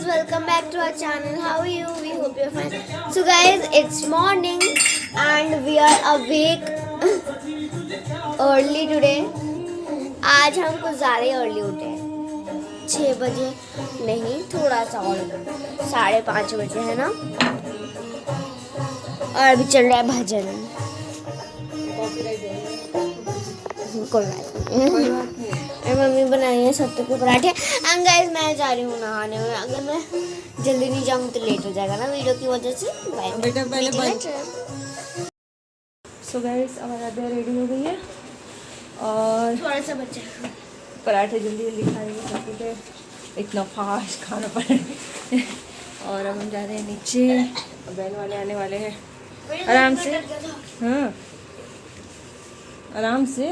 guys, welcome back to our channel. How are you? We hope you're fine. So guys, it's morning and we are awake early today. आज हम कुछ ज़्यादा ही early उठे हैं, 6 बजे नहीं, थोड़ा सा और 5:30 बजे है ना। और अभी चल रहा है भजन। कोई बात नहीं। और मम्मी बनाई है सत्तू के पराठे। एंड गाइस मैं जा रही हूँ नहाने में। अगर मैं जल्दी नहीं जाऊँ तो लेट हो जाएगा ना वीडियो की वजह से। बेटा पहले सो गाइस अब आराध्या रेडी हो गई है और थोड़ा सा बच्चा पराठे जल्दी जल्दी खाएंगे सत्तू के, इतना फास्ट खाना पड़ेगा। और अब हम जा रहे हैं नीचे, बहन वाले आने वाले हैं। आराम से, हाँ आराम से,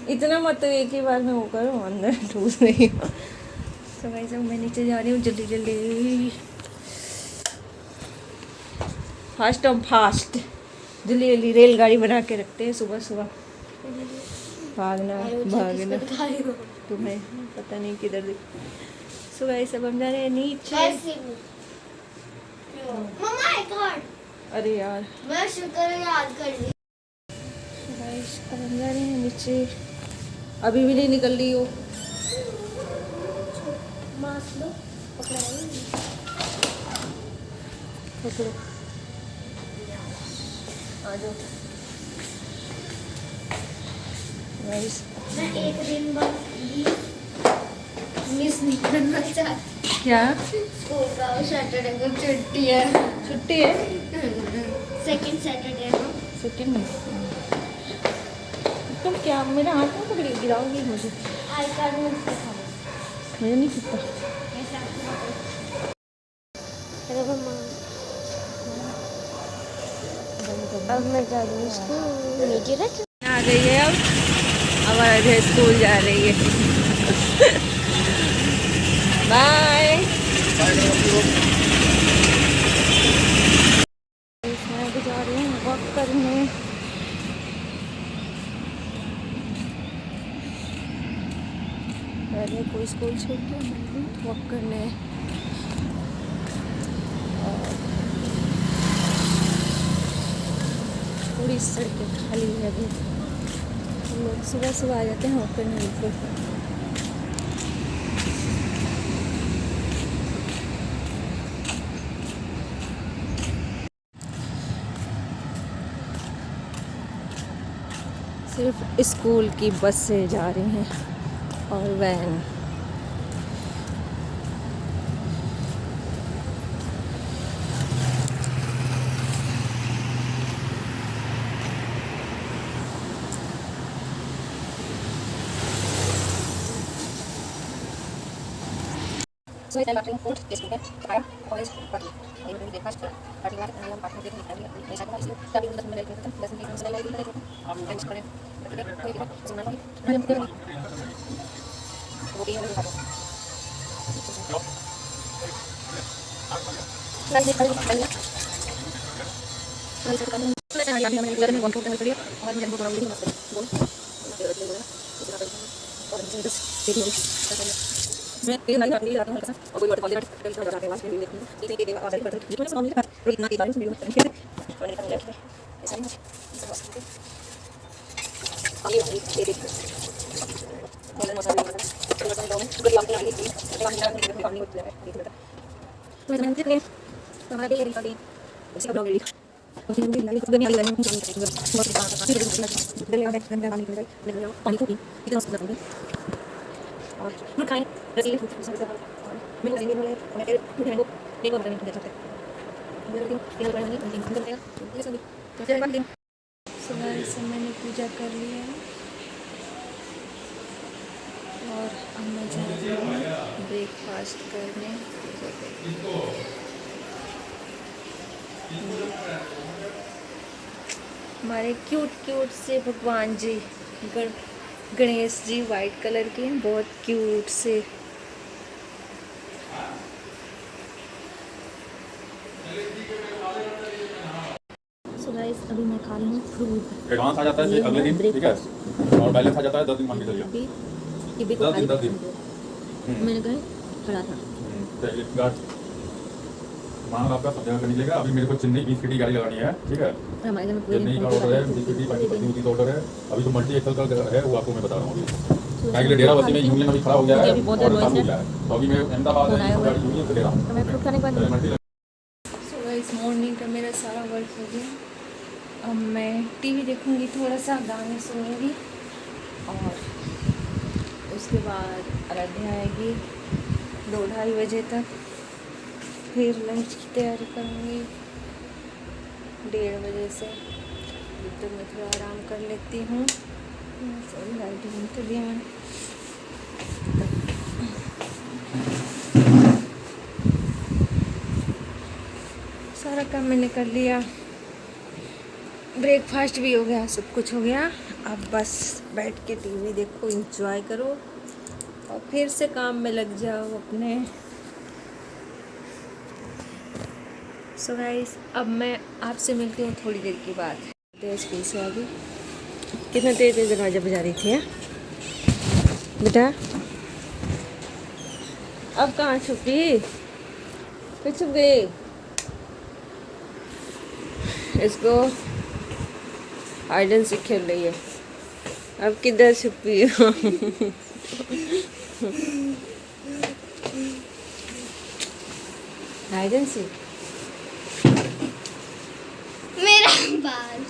इतना मत एक ही बार में वो करो, अंदर ठूस रही हूँ। तो भाई सब मैं नीचे जा रही हूँ जल्दी जल्दी, फास्ट जल्दी जल्दी रेलगाड़ी बना के रखते हैं सुबह सुबह। भागना तुम्हें पता नहीं किधर दिख। सो भाई सब हम जा रहे हैं नीचे। अरे यार मैं शुक्र याद कर ली। अब हम जा रहे हैं नीचे, अभी भी नहीं निकल रही हो। मास्क लो, पकड़ो, आ जाओ। मैं एक दिन बाद मिस नहीं करना चाहती। क्या स्कूल का सैटरडे को छुट्टी है। छुट्टी है? सेकंड सैटरडे है। सेकंड में तुम क्या मेरा हाथ में पकड़ी गिराओगी मुझे? आई कार्ड में दिखाओ। मुझे नहीं पता। अब मैं जा रही हूँ स्कूल। नीचे रख आ गई है अब हमारा स्कूल जा रही है। बाय। मैं अभी जा रही हूँ वॉक करने। पहले कोई स्कूल छोड़ के वॉक करने। और पूरी सड़कें खाली है अभी। हम लोग सुबह सुबह आ जाते हैं वॉक करने बिल्कुल। सिर्फ स्कूल की बसें जा रही हैं और van. So it's about food, this weekend, fire, always party. I will be fast, party like I am party getting it. I said, I see, that is the middle of the doesn't take us a little bit. I'm sorry. So now I am going to be a little bit. मैं ये नहीं करने जाता हूं हल्का सा और कोई वाटर कॉल देता है जाके वास में देखूंगा इतने के देवा आधार पर जितने सामने का इतना के बारे में वीडियो करके मैंने कर लिया ऐसा ही सब बस आगे ये देख बोलने मसाले तो मसाले दो में गुड लॉन्ग के लिए काम नहीं होता है देख बेटा तो मैं देख रहे तो हमारा ये रिकॉर्डिंग इसका ब्लॉग रेडी और फिर भी लाइव दुनिया वाली लाइन काम करते हैं बहुत बात है फिर दिल्ली में गंगा पानी निकल गया पानी को इतना सुंदर पानी और मैं खाएं रसीले फूड सब सब मैं नहीं बोले मैं तेरे को नहीं को बताने देता है मैं लेकिन ये करना नहीं नहीं करते हैं ये सब तो बात दिन सुबह से मैंने पूजा कर ली है और अब मैं जा रही हूँ ब्रेकफास्ट करने। हमारे क्यूट से भगवान जी गणेश जी वाइट कलर के हैं, बहुत क्यूट से। सो गाइस अभी मैं खा रही हूँ फ्रूट। एडवांस आ जाता है अगले दिन, ठीक है, और बैलेंस आ जाता है 10 दिन मान के चलिए। ये भी 10 दिन मैंने कहा खड़ा था इलेक्ट्रिक गार्ड मांग आपका सब जगह करने के लिए। अभी मेरे को चेन्नई 20 फीट की गाड़ी लगानी है, ठीक है। हमारे घर में पूरे चेन्नई का ऑर्डर है, 20 फीट की 25 ऑर्डर है। अभी तो मल्टी एक्सल का है, वो आपको मैं बता रहा हूँ। अभी काहे के लिए डेराबस्सी में यूनियन अभी खड़ा हो गया है, अभी बहुत और नॉइस हो गया है। तो अभी मैं अहमदाबाद में गाड़ी यूनियन से ले रहा हूँ। मैं फ्रूट खाने के बाद मल्टी सो गाइस मॉर्निंग का मेरा सारा वर्क हो गया। अब मैं टीवी देखूंगी, थोड़ा सा गाने सुनूंगी और उसके बाद आराध्या आएगी 2-2:30 बजे तक। फिर लंच की तैयारी करूंगी 1:30 बजे से। अभी तक मैं थोड़ा आराम कर लेती हूँ। सॉरी लाइट बंद कर दिया मैंने। सारा काम मैंने कर लिया, ब्रेकफास्ट भी हो गया, सब कुछ हो गया। अब बस बैठ के टीवी देखो, एंजॉय करो और फिर से काम में लग जाओ अपने। सो गाइस अब मैं आपसे मिलती हूँ थोड़ी देर के बाद। स्कूल से आ गई। कितना तेज तेज दरवाजा बजा रही थी बेटा। अब कहाँ छुपी, फिर छुप गई। इसको हाइड एंड सीक खेल रही है। अब किधर छुपी हो? Hide and seek. मेरा बाल।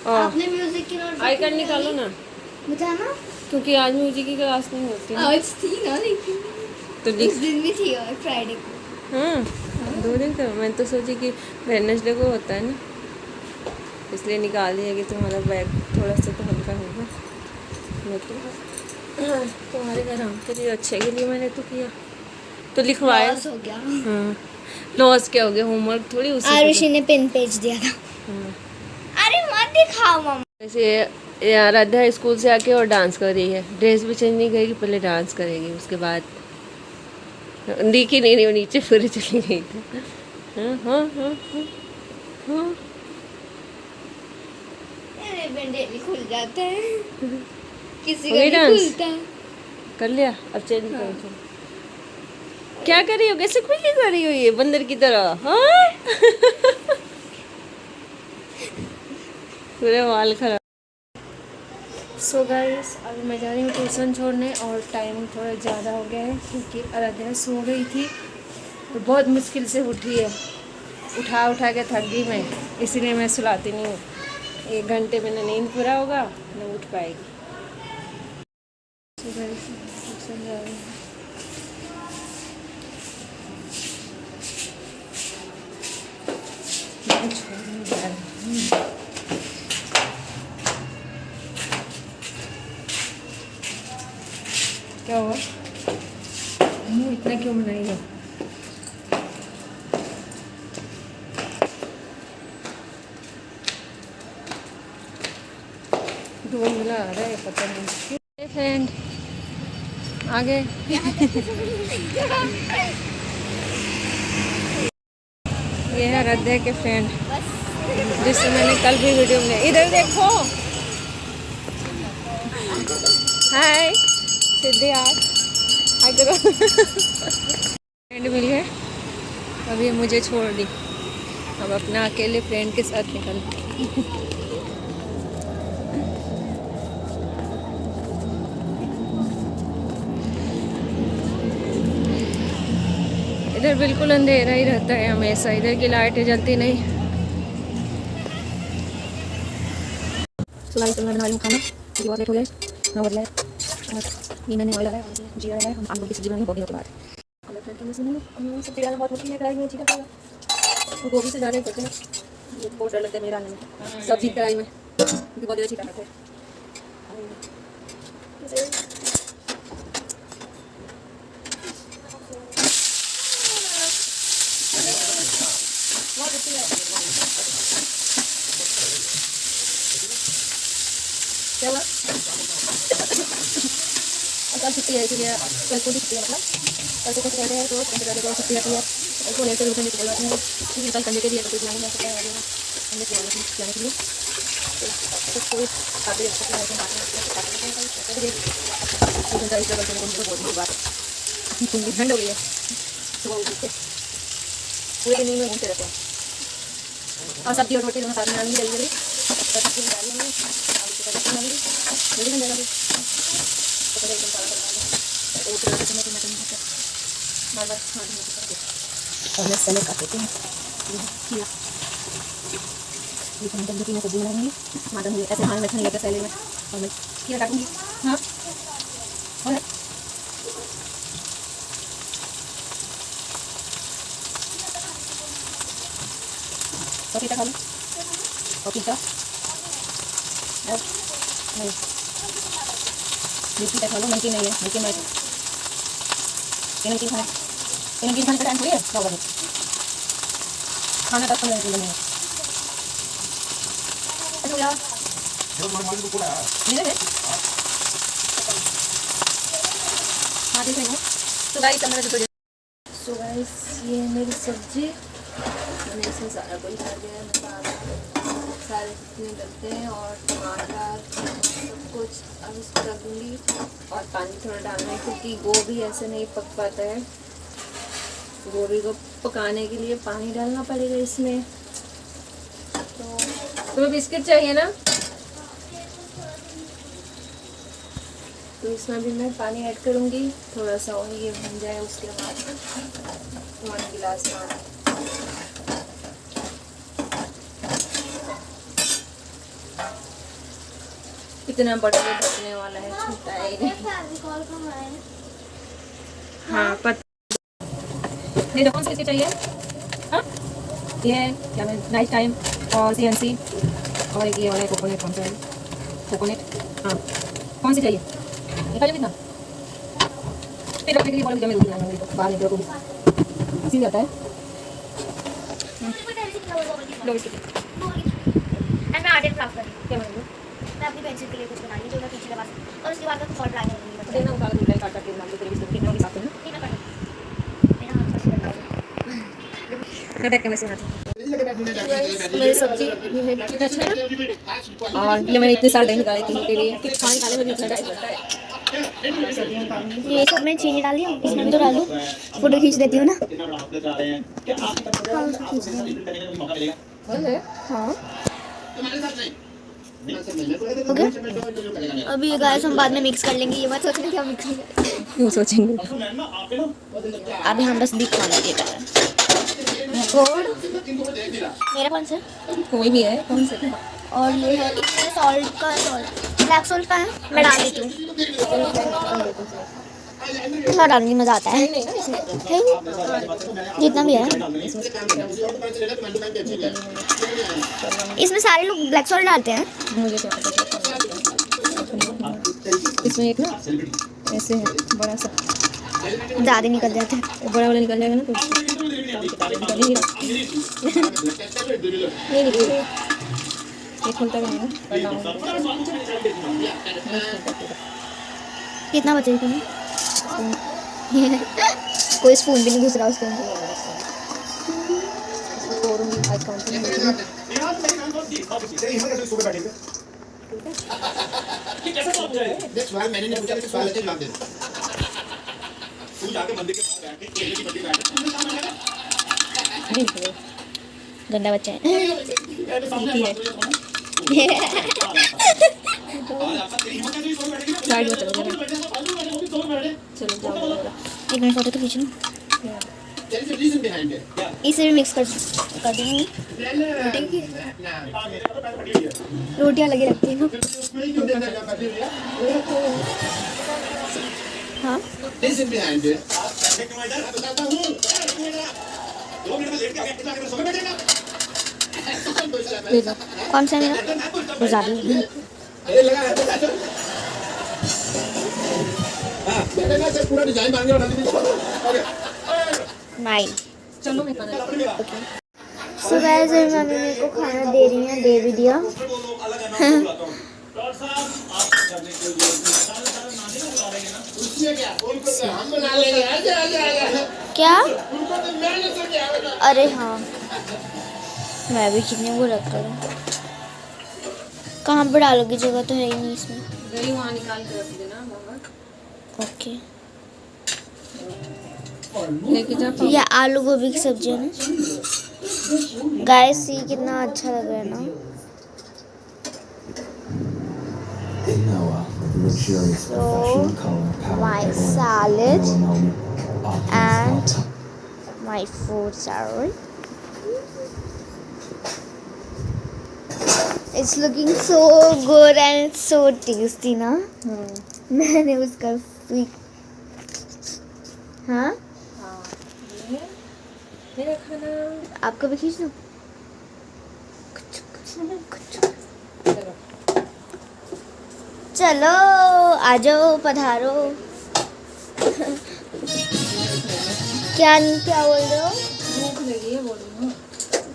आपने म्यूजिक की नोट आई कार्ड निकालो ना, बताना। क्योंकि आज म्यूजिक की क्लास नहीं होती ना। आज थी ना, लेकिन तो उस दिन भी थी और फ्राइडे को। हाँ 2 दिन तो मैं तो सोची कि वेडनेसडे को होता है ना, इसलिए निकाल दिया कि तुम्हारा बैग थोड़ा सा तो हल्का होगा। मैं तो तुम्हारे घर हम के लिए अच्छे के लिए मैंने तो किया, तो लिखवाया। लॉस हो गया। हाँ लॉस क्या हो गया, होमवर्क थोड़ी उसी आरुषि ने पिन पेज दिया था। हाँ। अरे मत दिखाओ मम्मा। वैसे आराध्या स्कूल से आके और डांस कर रही है। ड्रेस भी चेंज नहीं करेगी, पहले डांस करेगी, उसके बाद दिखी नहीं रही, वो नीचे पूरी चली गई थी। हाँ हाँ हाँ हाँ हाँ। मेरे बैंडेज खुल जाते हैं, किसी हो का गई नहीं डांस? खुलता। कर लिया, अब चेंज कर। क्या कर रही हो, कैसे खुली कर रही हो ये बंदर की तरह? हाँ पूरे वाल खराब। सो गाइस अभी मैं जा रही हूँ ट्यूशन छोड़ने और टाइम थोड़ा ज़्यादा हो गया है क्योंकि आराध्या सो गई थी और बहुत मुश्किल से उठी है। उठा उठा के थक गई मैं, इसीलिए मैं सुलाती नहीं हूँ। 1 घंटे में न नींद पूरा होगा न उठ पाएगी। सो गाइस ट्यूशन जा रही हूँ। छोड़ने जा रही हूँ। क्या हुआ, मुँह इतना क्यों बनाई हो? धुंधला आ रहा है, पता नहीं। फ्रेंड आगे ये है आराध्या के फ्रेंड, जिससे मैंने कल भी वीडियो में। इधर देखो, हाय सिद्धि यार, हाय करो। फ्रेंड मिल गए, अभी मुझे छोड़ दी। अब अपना अकेले फ्रेंड के साथ निकल। इधर बिल्कुल अंधेरा ही रहता है हमेशा, इधर की लाइटें जलती नहीं। सुबह मैं बना रही हूँ खाना, बहुत लेट हो गया, 9 बज गए और ये मैंने ऑयल लगाया, जीरा लगाया। हम आलू की सब्जी बनानी गोभी के बाद। सब्जी डालना बहुत मुश्किल है, कढ़ाई में जीरा डाला, गोभी से ज़्यादा करते हैं। ये बहुत डर लगता है मेरे डालने में सब्जी कढ़ाई में, क्योंकि बहुत ज़्यादा छीटा करते हैं। क्या हुआ? कल छुट्टी है इसलिए कल को भी छुट्टी है, मतलब कल को कुछ रहते हैं तो छुट्टी रहती है। कल को लेट कर उठने की बोला था, क्योंकि कल संडे के लिए कुछ नहीं हो सकता है हमने जाने के लिए। तो कोई काफ़ी अच्छा है, ठंड हो गई है। सुबह उठ के पूरे दिन में घूमते रहते हैं। और सब्जी और रोटी दोनों साथ में डालेंगे जल्दी जल्दी, तो सब्जी में डाल लेंगे, आलू की सब्जी डालेंगे, जल्दी बन जाएगा। तो पहले एकदम सारा डाल देंगे, तो वो पूरा समय में बार बार और मैं सैलेड काट देती हूँ। खीरा ये टमाटर की मैं सब्जी बनाऊंगी, टमाटर मुझे ऐसे हाथ में अच्छा नहीं लगता सैलेड में, और मैं खीरा काटूंगी। हाँ और पपीता खा लो, पपीता नहीं बिस्किट खा लो, नमकीन नहीं है, नमकीन नहीं, नमकीन खाने का टाइम थोड़ी है, खाना 10-15 मिनट में बनेगा। तो गाइस ये मेरी सब्जी, मैंने इसमें सारा कुछ डाल दिया है, मसाला सारे जितने डलते हैं और टमाटर सब कुछ अब इसको रख दूँगी। और पानी थोड़ा डालना है क्योंकि गोभी ऐसे नहीं पक पाता है, गोभी को पकाने के लिए पानी डालना पड़ेगा इसमें। तो तुम्हें बिस्किट चाहिए ना, तो इसमें भी मैं पानी ऐड करूँगी थोड़ा सा, और ये बन जाए उसके बाद 1 गिलास पानी। इतना बड़ा ढकने वाला है, छोटा है ही नहीं। हाँ पता नहीं, कौन सी इसकी चाहिए? हाँ ये है क्या, मैं नाइट टाइम और CNC, और एक ये वाला कोकोनट, कौन सा है कोकोनट? हाँ कौन सी चाहिए? निकालिए कितना फिर रखने के लिए बोलो, जब मैं दूध लाऊंगा मेरे को बाहर निकलो तो सील जाता है। मैं आटे क्राफ्ट करूँ, क्या बना लो मैं अपनी पेंसिल के लिए कुछ बनानी जो मैं पीछे लगा सकूँ, और उसके बाद मैं फॉल्ट लाने लूँगी। देना उठा के दूल्हा काट के बना लो, तेरे बिस्तर कितना भी साफ करना। नहीं मैं करूँ, मेरा हाथ फंस गया। मैं बैठ के मैं सुनाती हूँ। मेरी सब्जी ये है, कितना अच्छा है ना, और ये मैंने इतने सारे दही निकाले तीनों के लिए, कि खाने खाने में भी इतना टाइम लगता है। ये सब मैं चीनी डाल दी, इसमें भी तो डाल दूँ, फोटो खींच देती हूँ ना। हाँ उसको खींच देंगे। हाँ ओके, अभी गाइस हम बाद में मिक्स कर लेंगे, ये मत सोचना कि हम मिक्स नहीं करेंगे, क्यों सोचेंगे। अभी हम बस दिखाने के लिए। मेरा कौन सा? कोई भी है, कौन से? और ये है इसमें सॉल्ट का, सॉल्ट ब्लैक सॉल्ट का है, मैं डाल देती हूँ, थोड़ा डालूंगी, मज़ा आता है। नहीं ना इसमें है जितना भी है, इसमें सारे लोग ब्लैक सॉल्ट डालते हैं, मुझे क्या पता। इसमें एक ना ऐसे है बड़ा सा, ज़्यादा निकल जाते हैं। बड़ा वाला निकल जाएगा ना, तो नहीं निकलेगा, ये खुलता भी नहीं है। कितना बचेगा तुम्हें? कोई स्पून भी नहीं घुस रहा उसके अंदर। मैंने नहीं पूछा, सवाल है जवाब दे दो। तू जाके मंदिर के पास बैठ के केले की पत्ती काट। गंदा बच्चा है। एक मिनट फोटो तो खींच लूँ, इसे भी मिक्स कर देंगे। रोटियाँ लगी रखती हैं हाँ। कौन सा है मेरा? ज़्यादा पूरा डिजाइन बना के बना दीजिए। नाइन। चलो मैं खाना सो गाइस मम्मी मेरे को खाना दे रही हैं, दे भी दिया। क्या? अरे हाँ मैं भी कितने वो रख करूँ, कहाँ पे डालोगी, जगह तो है ही नहीं इसमें। दही वहाँ निकाल के रख देना। ओके लेके जा पाओ। ये आलू गोभी की सब्जी है ना गाइस, ये कितना अच्छा लग रहा है ना। In Noah, luxurious So, professional color powered my by oil. salad Melamine, and Optimus my food salad. It's looking so good and it's so tasty ना। मैंने उसका हाँ मेरा खाना आपका भी खींच दो। चलो आ जाओ, पधारो। क्या क्या बोल रहे हो? भूख लगी है बोल रही हूँ।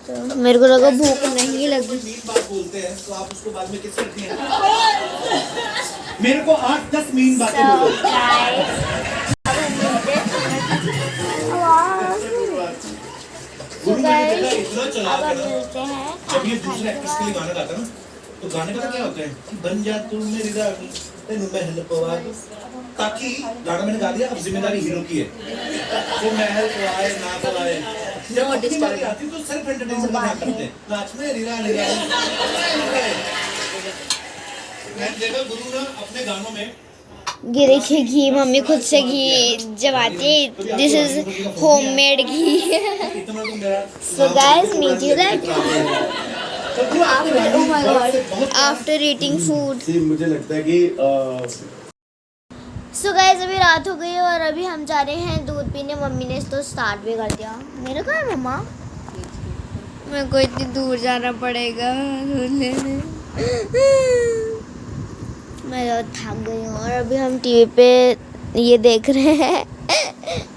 तो मेरे को लगा भूख नहीं लगी। मीन बात बोलते हैं तो आप उसको बाद में किस करती हैं? मेरे को 8-10 मीन बातें बोलो। गुरु ने देखा इतना चला अब के हम ना, मिलते हैं। जब ये दूसरे एक्ट्रेस के लिए गाना गाता ना, तो गाने पता क्या होते हैं कि बन जा तू मेरी रानी तेनू महल पवा दूं। ताकि गाना मैंने गा दिया, अब जिम्मेदारी हीरो की है, वो महल पवाए ना पवाए। जब अपनी बारी आती तो सेल्फ एंटरटेनमेंट ना करते, नाच मेरी रानी रानी। मैं देखा गुरु ना अपने गानों में ये देखिए घी, मम्मी खुद से घी जमाती है। दिस इज होममेड घी। इतना तो मेरा So guys, meet you later. Oh my god, after eating food. मुझे लगता है कि So guys, अभी रात हो गई है और अभी हम जा रहे हैं दूध पीने। मम्मी ने तो स्टार्ट भी कर दिया। मेरा कहाँ है मम्मा? मेरे को इतनी दूर जाना पड़ेगा दूध लेने। मैं तो थक गई हूँ और अभी हम टीवी पे ये देख रहे हैं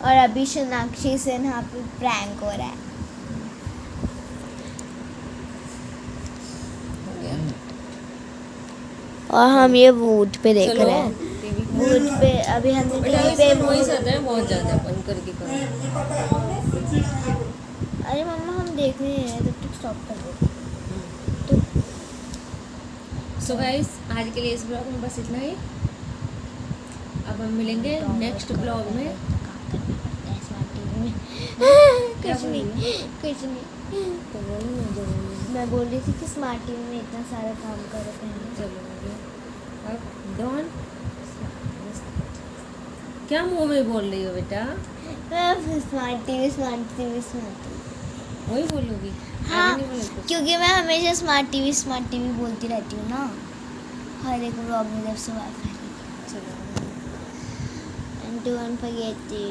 और अभी सोनाक्षी सिन्हा पे प्रैंक हो रहा है। और हम ये वूड पे देख रहे हैं। वूड पे अभी हम टीवी पे नॉइस आता है बहुत ज़्यादा, बंद करके करो। अरे मम्मा हम देख रहे हैं, तब तक स्टॉप कर दो। तो सो गाइस, आज के लिए इस ब्लॉग में बस इतना ही। अब हम मिलेंगे नेक्स्ट ब्लॉग में। कुछ नहीं, कुछ नहीं। मैं बोल रही थी कि स्मार्ट टीवी में इतना सारा काम कर रहे हैं। चलो अब डॉन, क्या मुंह में बोल रही हो बेटा? Smart TV, smart TV, smart TV. वही बोलोगी? हाँ, आगे नहीं बोलोगी? क्योंकि मैं हमेशा स्मार्ट टीवी बोलती रहती हूँ ना, हर एक ब्लॉग में जब से वाईफाई। चलो, And don't forget to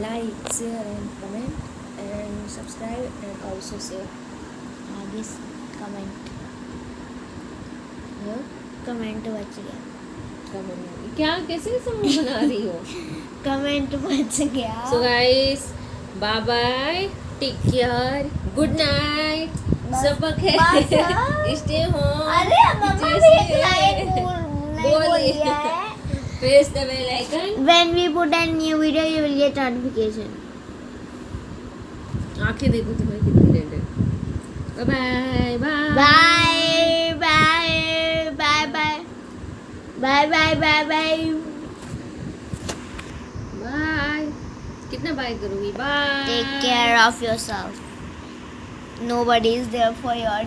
like, share and comment and subscribe and also share. आगे कमेंट हाँ? कमेंट बच गया, कमेंट क्या कैसे समूह बना रही हो? कमेंट बच गया। So guys, bye bye, take care, good night, सब बस। stay home. अरे मम्मा भी एक लाइन नहीं बोल दिया है। Press the bell icon. When we put a new video, you will get notification. आंखें देखो तुम्हारी कितनी रेड है। Bye bye bye. Bye bye bye bye bye bye bye bye. Bye. कितना बाय करोगी? Bye. Take care of yourself. Nobody is there for your